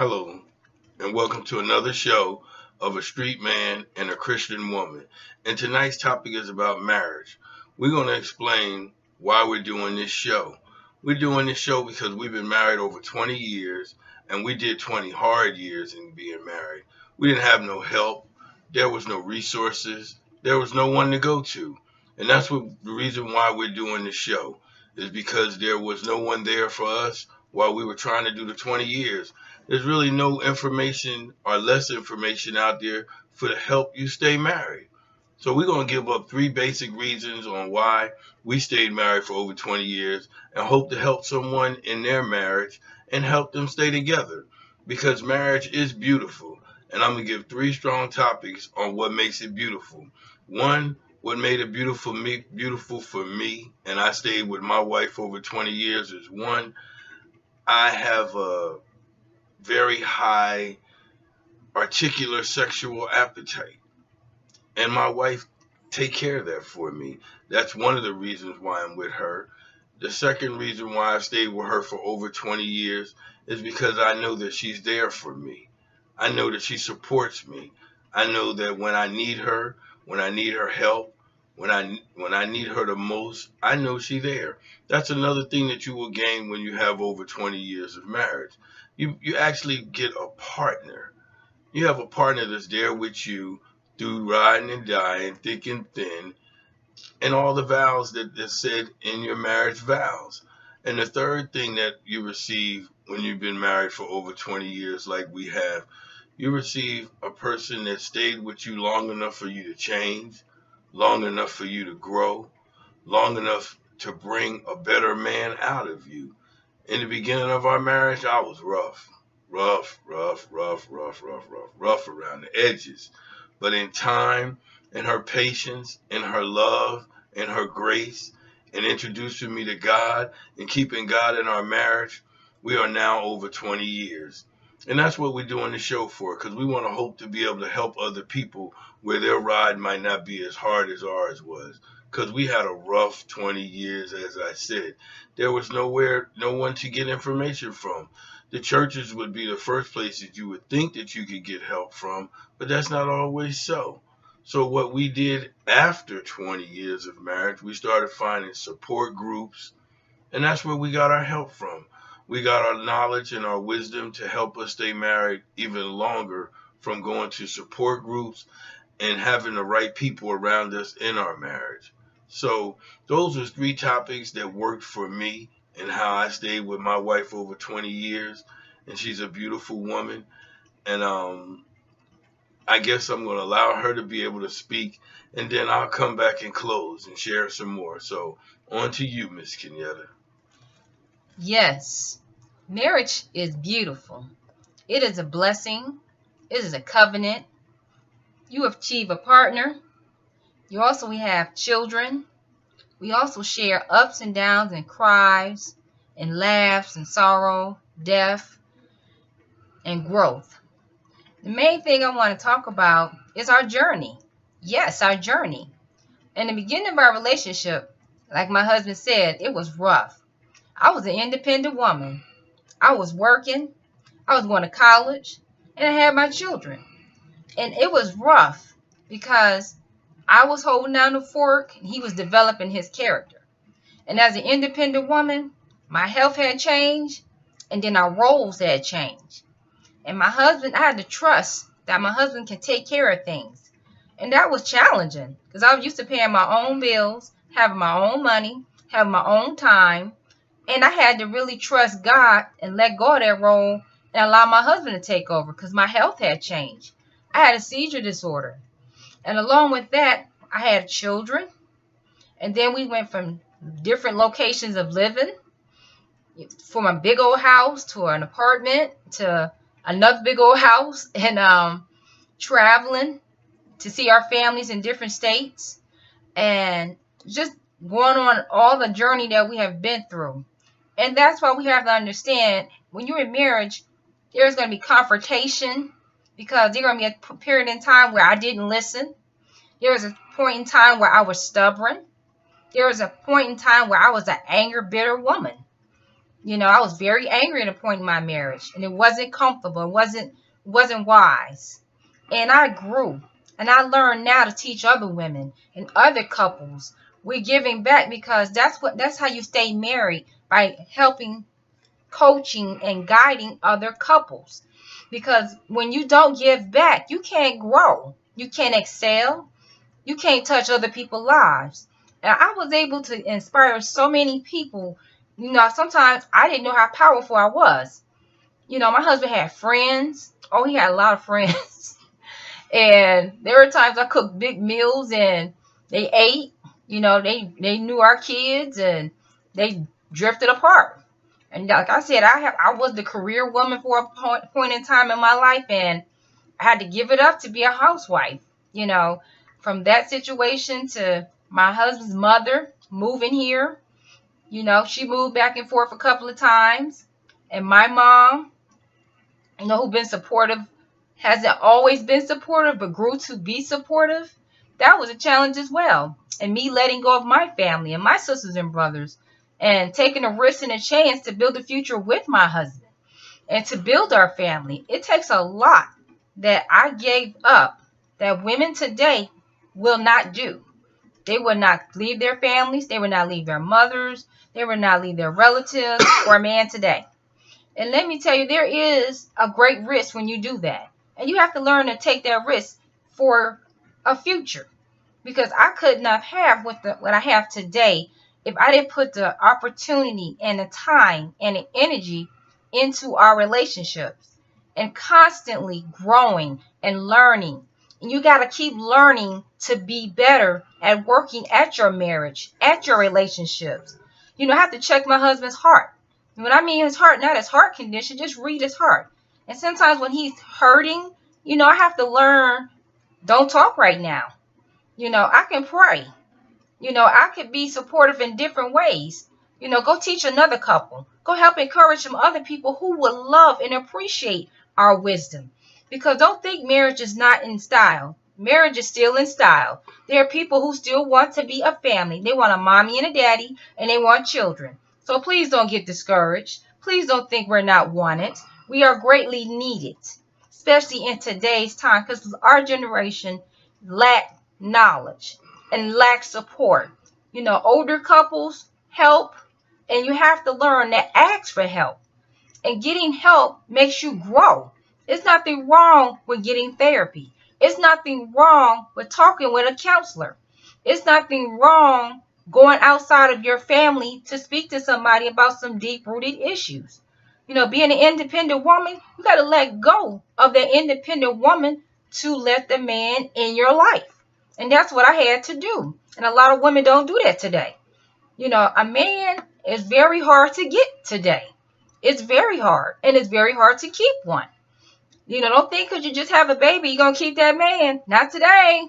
Hello, and welcome to another show of a street man and a Christian woman. And tonight's topic is about marriage. We're going to explain why we're doing this show. We're doing this show because we've been married over 20 years, and we did 20 hard years in being married. We didn't have no help, there was no resources, there was no one to go to. And that's what the reason why we're doing this show is because there was no one there for us while we were trying to do the 20 years. There's really no information or less information out there for to help you stay married. So we're going to give up three basic reasons on why we stayed married for over 20 years and hope to help someone in their marriage and help them stay together because marriage is beautiful. And I'm going to give three strong topics on what makes it beautiful. One, what made it beautiful for me, and I stayed with my wife over 20 years is one, I have a very high articular sexual appetite, and my wife take care of that for me. That's one of the reasons why I'm with her. The second reason why I've stayed with her for over 20 years is because I know that she's there for me. I know that she supports me. I know that when I need her, when I need her help, when I need her the most, I know she's there. That's another thing that you will gain when you have over 20 years of marriage. You actually get a partner. You have a partner that's there with you through riding and dying, thick and thin, and all the vows that are said in your marriage vows. And the third thing that you receive when you've been married for over 20 years like we have, you receive a person that stayed with you long enough for you to change, long enough for you to grow, long enough to bring a better man out of you. In the beginning of our marriage, I was rough around the edges. But in time, and her patience, and her love, and her grace, and introducing me to God, and keeping God in our marriage, we are now over 20 years. And that's what we're doing the show for, because we want to hope to be able to help other people where their ride might not be as hard as ours was. Because we had a rough 20 years, as I said. There was no one to get information from. The churches would be the first places you would think that you could get help from, but that's not always so. So what we did after 20 years of marriage, we started finding support groups, and that's where we got our help from. We got our knowledge and our wisdom to help us stay married even longer from going to support groups and having the right people around us in our marriage. So those are three topics that worked for me and how I stayed with my wife over 20 years. And she's a beautiful woman. And I guess I'm going to allow her to be able to speak. And then I'll come back and close and share some more. So on to you, Miss Kenyatta. Yes, marriage is beautiful. It is a blessing. It is a covenant. You achieve a partner. We have children. We also share ups and downs and cries and laughs and sorrow, death, and growth. The main thing I want to talk about is our journey. Yes, our journey. In the beginning of our relationship, like my husband said, it was rough. I was an independent woman. I was working. I was going to college. And I had my children. And it was rough because I was holding down the fork and he was developing his character. And as an independent woman, my health had changed and then our roles had changed. And my husband, I had to trust that my husband can take care of things. And that was challenging because I was used to paying my own bills, having my own money, having my own time. And I had to really trust God and let go of that role and allow my husband to take over because my health had changed. I had a seizure disorder. And along with that, I had children. And then we went from different locations of living, from a big old house to an apartment to another big old house, and traveling to see our families in different states and just going on all the journey that we have been through. And that's why we have to understand when you're in marriage, there's going to be confrontation because there's going to be a period in time where I didn't listen. There was a point in time where I was stubborn. There was a point in time where I was an angry, bitter woman. You know, I was very angry at a point in my marriage, and it wasn't comfortable. It wasn't wise. And I grew, and I learned now to teach other women and other couples. We're giving back because that's how you stay married, by helping, coaching, and guiding other couples. Because when you don't give back, you can't grow, you can't excel, you can't touch other people's lives. And I was able to inspire so many people. You know, sometimes I didn't know how powerful I was. You know, my husband had friends. Oh, he had a lot of friends. And there were times I cooked big meals and they ate. You know, they knew our kids and they drifted apart. And like I said, I was the career woman for a point in time in my life, and I had to give it up to be a housewife. You know, from that situation to my husband's mother moving here. You know, she moved back and forth a couple of times. And my mom, you know, who been supportive, hasn't always been supportive, but grew to be supportive. That was a challenge as well. And me letting go of my family and my sisters and brothers and taking a risk and a chance to build a future with my husband and to build our family. It takes a lot that I gave up that women today will not do. They will not leave their families. They will not leave their mothers. They will not leave their relatives for a man today. And let me tell you, there is a great risk when you do that. And you have to learn to take that risk for a future. Because I could not have what I have today if I didn't put the opportunity and the time and the energy into our relationships and constantly growing and learning. And you got to keep learning to be better at working at your marriage, at your relationships. You know, I have to check my husband's heart. And when I mean his heart, not his heart condition, just read his heart. And sometimes when he's hurting, you know, I have to learn, don't talk right now. You know, I can pray. You know, I could be supportive in different ways. You know, go teach another couple. Go help encourage some other people who would love and appreciate our wisdom. Because don't think marriage is not in style. Marriage is still in style. There are people who still want to be a family. They want a mommy and a daddy, and they want children. So please don't get discouraged. Please don't think we're not wanted. We are greatly needed, especially in today's time, because our generation lack knowledge and lack support. You know, older couples help, and you have to learn to ask for help. And getting help makes you grow. There's nothing wrong with getting therapy. It's nothing wrong with talking with a counselor. It's nothing wrong going outside of your family to speak to somebody about some deep-rooted issues. You know, being an independent woman, you got to let go of the independent woman to let the man in your life. And that's what I had to do. And a lot of women don't do that today. You know, a man is very hard to get today. It's very hard. And it's very hard to keep one. You know, don't think because you just have a baby, you're going to keep that man. Not today.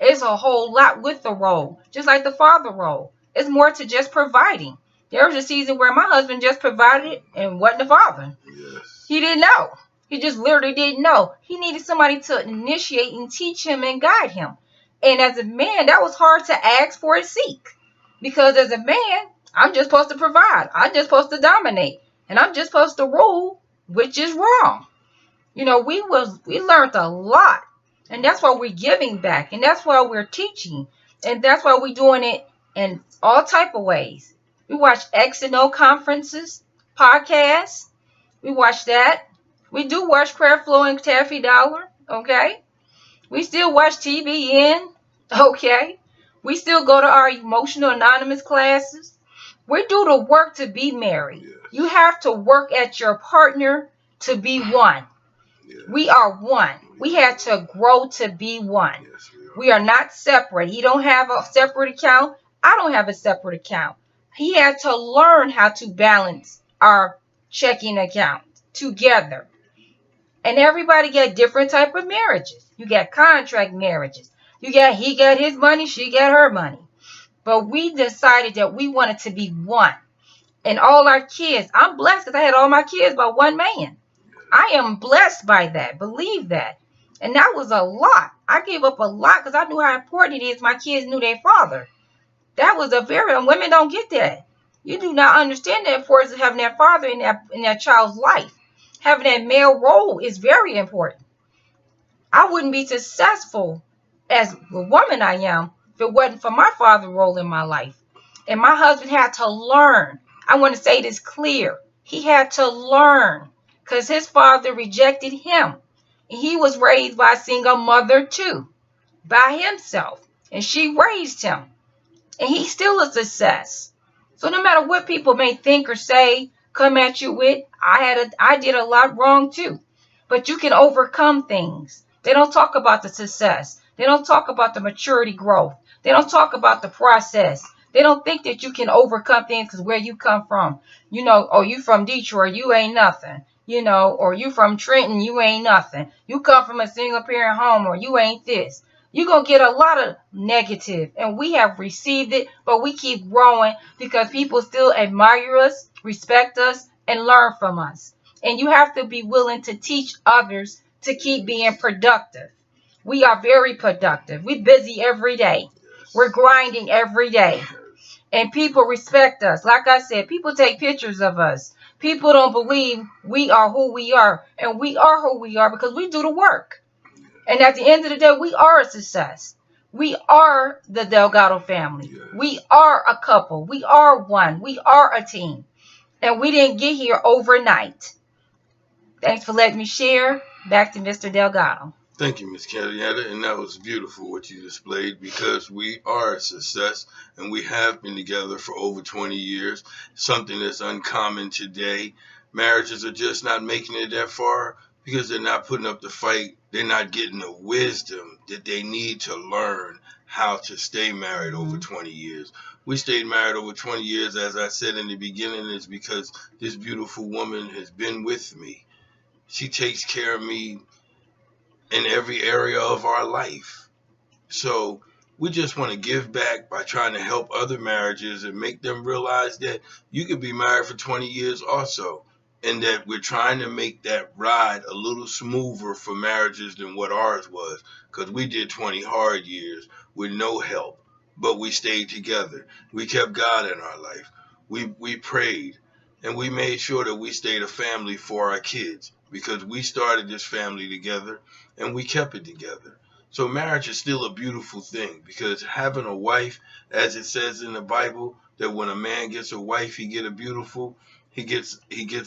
It's a whole lot with the role. Just like the father role. It's more to just providing. There was a season where my husband just provided and wasn't a father. Yes. He didn't know. He just literally didn't know. He needed somebody to initiate and teach him and guide him. And as a man, that was hard to ask for and seek. Because as a man, I'm just supposed to provide. I'm just supposed to dominate. And I'm just supposed to rule, which is wrong. You know, we learned a lot. And that's why we're giving back. And that's why we're teaching. And that's why we're doing it in all type of ways. We watch X and O conferences, podcasts. We watch that. We do watch Creflo and Taffy Dollar, okay? We still watch TBN, okay? We still go to our Emotional Anonymous classes. We do the work to be married. Yes. You have to work at your partner to be one. Yes. We are one. We had to grow to be one. Yes, we are not separate. He don't have a separate account. I don't have a separate account. He had to learn how to balance our checking account together. And everybody got different type of marriages. You got contract marriages. He got his money, she got her money. But we decided that we wanted to be one. And all our kids, I'm blessed because I had all my kids by one man. I am blessed by that. Believe that. And that was a lot. I gave up a lot because I knew how important it is my kids knew their father. That was and women don't get that. You do not understand the importance of having that father in that child's life. Having that male role is very important. I wouldn't be successful as the woman I am if it wasn't for my father role in my life. And my husband had to learn. I want to say this clear. He had to learn because his father rejected him. And he was raised by a single mother too, by himself. And she raised him. And he's still a success. So no matter what people may think or say, come at you with, I did a lot wrong too. But you can overcome things. They don't talk about the success. They don't talk about the maturity growth. They don't talk about the process. They don't think that you can overcome things because where you come from. You know, oh, you from Detroit, you ain't nothing. You know, or you from Trenton, you ain't nothing. You come from a single parent home, or you ain't this. You're going to get a lot of negative, and we have received it, but we keep growing because people still admire us, respect us, and learn from us. And you have to be willing to teach others to keep being productive. We are very productive. We're busy every day. We're grinding every day. And people respect us. Like I said, people take pictures of us. People don't believe we are who we are. And we are who we are because we do the work. And at the end of the day, we are a success. We are the Delgado family. We are a couple. We are one. We are a team. And we didn't get here overnight. Thanks for letting me share. Back to Mr. Delgado. Thank you, Ms. Kenyatta, and that was beautiful what you displayed because we are a success and we have been together for over 20 years, something that's uncommon today. Marriages are just not making it that far because they're not putting up the fight. They're not getting the wisdom that they need to learn how to stay married over 20 years. We stayed married over 20 years, as I said in the beginning, is because this beautiful woman has been with me. She takes care of me in every area of our life. So we just want to give back by trying to help other marriages and make them realize that you could be married for 20 years also, and that we're trying to make that ride a little smoother for marriages than what ours was, because we did 20 hard years with no help, but we stayed together. We kept God in our life. We prayed, and we made sure that we stayed a family for our kids, because we started this family together and we kept it together. So marriage is still a beautiful thing, because having a wife, as it says in the Bible, that when a man gets a wife, he gets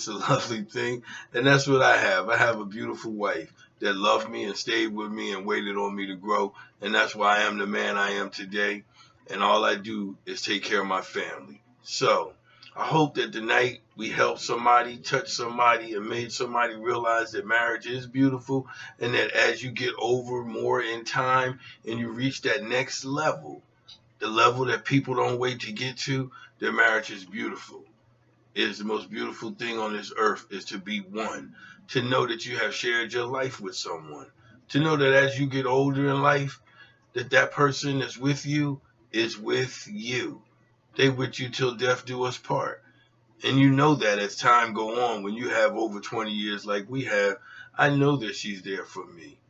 a lovely thing. And that's what I have. I have a beautiful wife that loved me and stayed with me and waited on me to grow. And that's why I am the man I am today. And all I do is take care of my family. So I hope that tonight we helped somebody, touched somebody, and made somebody realize that marriage is beautiful, and that as you get over more in time and you reach that next level, the level that people don't wait to get to, their marriage is beautiful. It is the most beautiful thing on this earth, is to be one, to know that you have shared your life with someone, to know that as you get older in life, that person that's with you is with you. They with you till death do us part. And you know that as time go on, when you have over 20 years like we have, I know that she's there for me.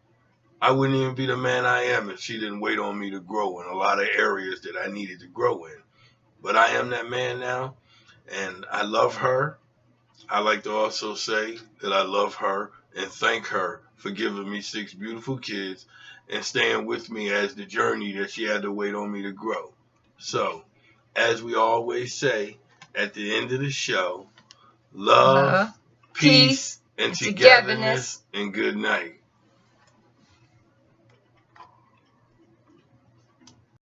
I wouldn't even be the man I am if she didn't wait on me to grow in a lot of areas that I needed to grow in. But I am that man now, and I love her. I like to also say that I love her and thank her for giving me 6 beautiful kids and staying with me as the journey that she had to wait on me to grow. So, as we always say at the end of the show, love, peace, and togetherness, and good night.